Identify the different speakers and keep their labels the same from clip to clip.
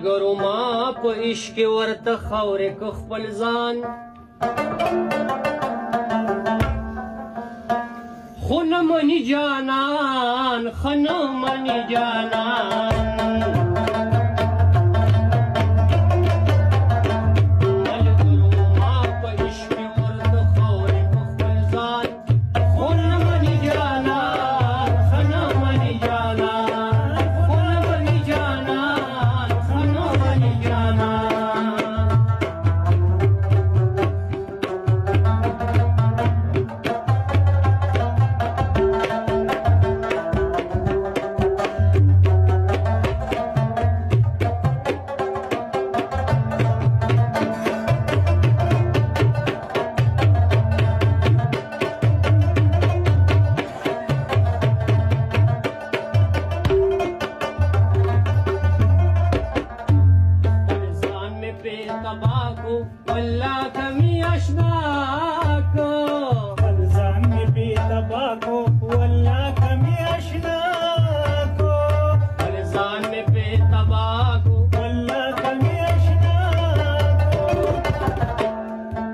Speaker 1: ملګرو ما په عشق کې ورته خاورې که خپل ځان خو نه مني جانان ښه نه مني جانان والله کمی اشنا کو
Speaker 2: ځان می بی تبا کو والله کمی اشنا کو
Speaker 1: ځان می بی تبا کو
Speaker 2: والله کمی اشنا کو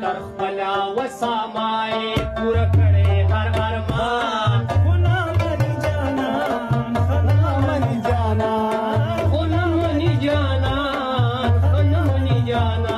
Speaker 1: تر خپلا وسامای پورا کړي هر ارمان
Speaker 2: خنا منی جانا خنا منی جانا
Speaker 1: خنا منی جانا خنا منی جانا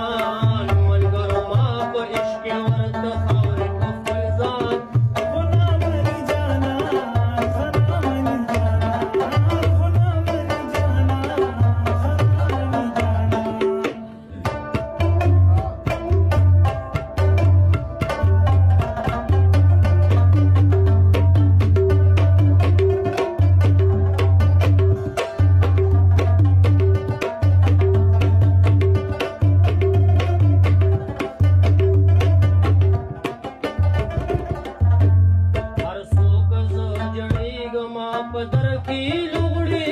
Speaker 1: पदर की लुगड़ी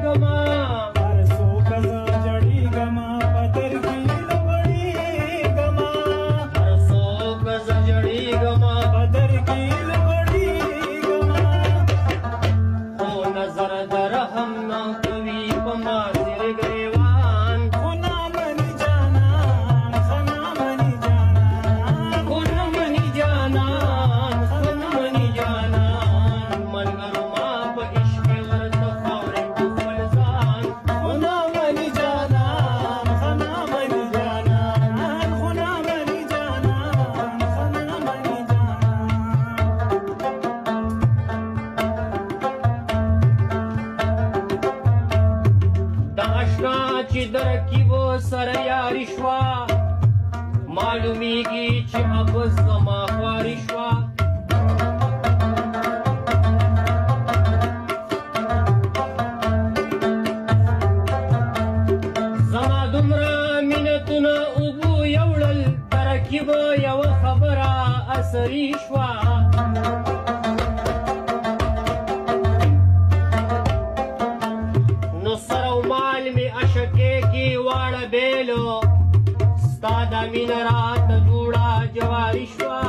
Speaker 1: गमा
Speaker 2: हर सोक जड़ी गमा पदर की लुगड़ी गमा
Speaker 1: हर सोक जड़ी गमा
Speaker 2: पदर की लुगड़ी गमा
Speaker 1: ओ नजर दर हम न कवि पमा सिर ग्रेवान
Speaker 2: खुना मनी जाना खना मनी जाना
Speaker 1: खुना मनी जाना खना मनी जाना چې درکیبو سره یاري شوه معلومیږي چې ابس زما خواري شوه زما دومره مینتونه اوبو یوړل درکیبو یوه خبره اثري شوه واړه بیلو ستا د مینه راته جوړه جواري شوه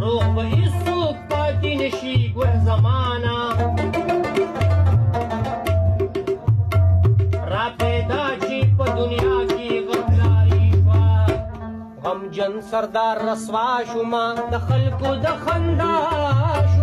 Speaker 1: روغ به هېڅوک پاتې نشي ګل زمانه را پیدا چې په دنیا کې غمداري شوه غمجن سردار رسوا شومه د خلکو د خندا شوه